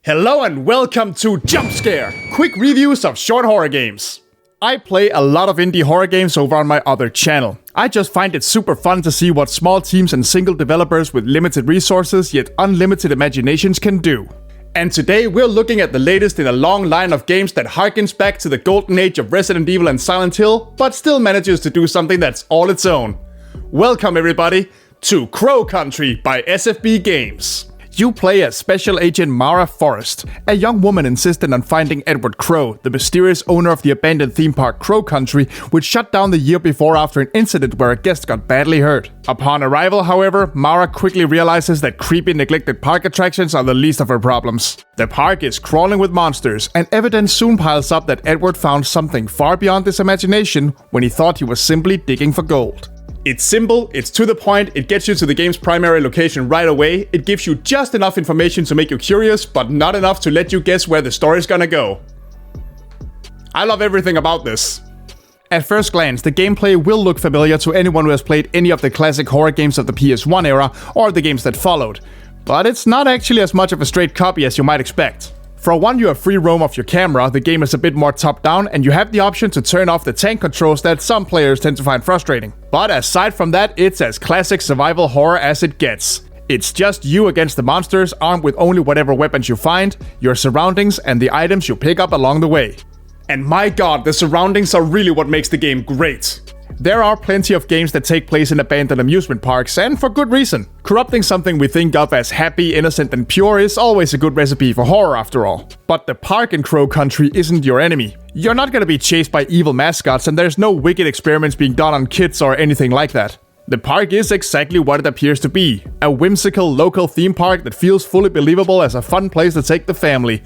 Hello and welcome to JUMPSCARE, quick reviews of short horror games. I play a lot of indie horror games over on my other channel. I just find it super fun to see what small teams and single developers with limited resources yet unlimited imaginations can do. And today we're looking at the latest in a long line of games that harkens back to the golden age of Resident Evil and Silent Hill, but still manages to do something that's all its own. Welcome everybody to Crow Country by SFB Games. You play as Special Agent Mara Forrest, a young woman insistent on finding Edward Crow, the mysterious owner of the abandoned theme park Crow Country, which shut down the year before after an incident where a guest got badly hurt. Upon arrival, however, Mara quickly realizes that creepy, neglected park attractions are the least of her problems. The park is crawling with monsters, and evidence soon piles up that Edward found something far beyond his imagination when he thought he was simply digging for gold. It's simple, it's to the point, it gets you to the game's primary location right away, it gives you just enough information to make you curious, but not enough to let you guess where the story's gonna go. I love everything about this. At first glance, the gameplay will look familiar to anyone who has played any of the classic horror games of the PS1 era, or the games that followed. But it's not actually as much of a straight copy as you might expect. For one, you have free roam of your camera, the game is a bit more top-down, and you have the option to turn off the tank controls that some players tend to find frustrating. But aside from that, it's as classic survival horror as it gets. It's just you against the monsters, armed with only whatever weapons you find, your surroundings, and the items you pick up along the way. And my god, the surroundings are really what makes the game great. There are plenty of games that take place in abandoned amusement parks, and for good reason. Corrupting something we think of as happy, innocent, and pure is always a good recipe for horror after all. But the park in Crow Country isn't your enemy. You're not gonna be chased by evil mascots, and there's no wicked experiments being done on kids or anything like that. The park is exactly what it appears to be. A whimsical local theme park that feels fully believable as a fun place to take the family.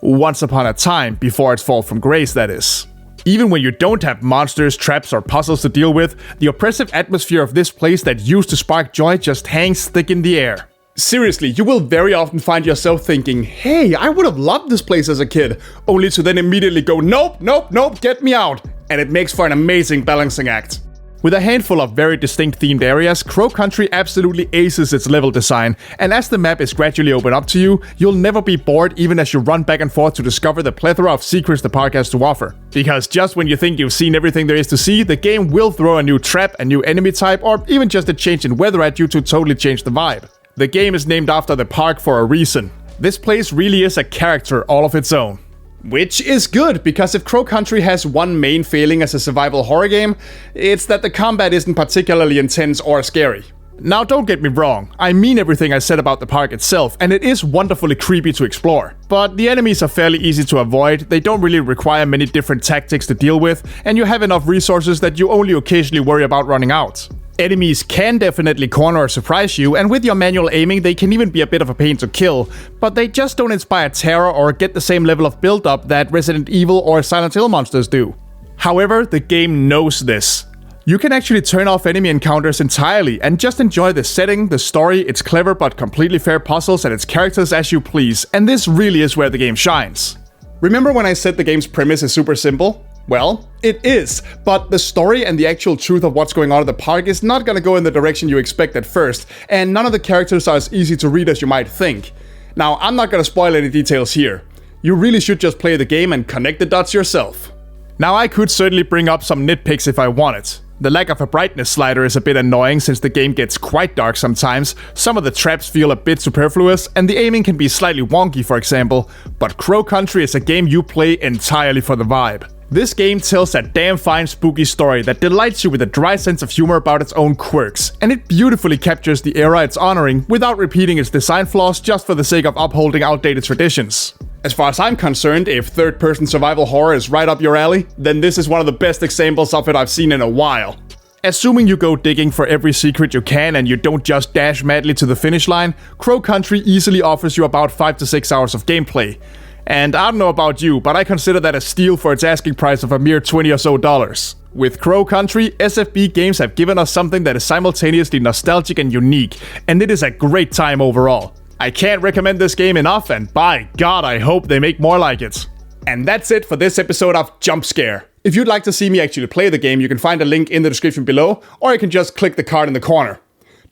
Once upon a time, before its fall from grace, that is. Even when you don't have monsters, traps, or puzzles to deal with, the oppressive atmosphere of this place that used to spark joy just hangs thick in the air. Seriously, you will very often find yourself thinking, hey, I would have loved this place as a kid, only to then immediately go, nope, nope, nope, get me out. And it makes for an amazing balancing act. With a handful of very distinct themed areas, Crow Country absolutely aces its level design, and as the map is gradually opened up to you, you'll never be bored even as you run back and forth to discover the plethora of secrets the park has to offer. Because just when you think you've seen everything there is to see, the game will throw a new trap, a new enemy type, or even just a change in weather at you to totally change the vibe. The game is named after the park for a reason. This place really is a character all of its own. Which is good, because if Crow Country has one main failing as a survival horror game, it's that the combat isn't particularly intense or scary. Now don't get me wrong, I mean everything I said about the park itself, and it is wonderfully creepy to explore. But the enemies are fairly easy to avoid, they don't really require many different tactics to deal with, and you have enough resources that you only occasionally worry about running out. Enemies can definitely corner or surprise you, and with your manual aiming they can even be a bit of a pain to kill, but they just don't inspire terror or get the same level of build-up that Resident Evil or Silent Hill monsters do. However, the game knows this. You can actually turn off enemy encounters entirely and just enjoy the setting, the story, its clever but completely fair puzzles, and its characters as you please, and this really is where the game shines. Remember when I said the game's premise is super simple? Well, it is, but the story and the actual truth of what's going on at the park is not gonna go in the direction you expect at first, and none of the characters are as easy to read as you might think. Now, I'm not gonna spoil any details here. You really should just play the game and connect the dots yourself. Now, I could certainly bring up some nitpicks if I wanted. The lack of a brightness slider is a bit annoying since the game gets quite dark sometimes, some of the traps feel a bit superfluous, and the aiming can be slightly wonky for example, but Crow Country is a game you play entirely for the vibe. This game tells a damn fine spooky story that delights you with a dry sense of humor about its own quirks, and it beautifully captures the era it's honoring without repeating its design flaws just for the sake of upholding outdated traditions. As far as I'm concerned, if third-person survival horror is right up your alley, then this is one of the best examples of it I've seen in a while. Assuming you go digging for every secret you can and you don't just dash madly to the finish line, Crow Country easily offers you about 5 to 6 hours of gameplay. And I don't know about you, but I consider that a steal for its asking price of a mere $20 or so. With Crow Country, SFB Games have given us something that is simultaneously nostalgic and unique, and it is a great time overall. I can't recommend this game enough, and by God, I hope they make more like it. And that's it for this episode of JUMPSCARE. If you'd like to see me actually play the game, you can find a link in the description below, or you can just click the card in the corner.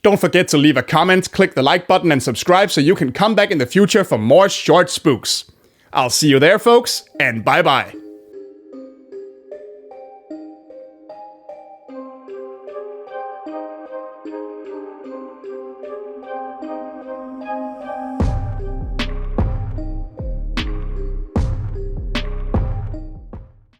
Don't forget to leave a comment, click the like button, and subscribe so you can come back in the future for more short spooks. I'll see you there, folks, and bye bye.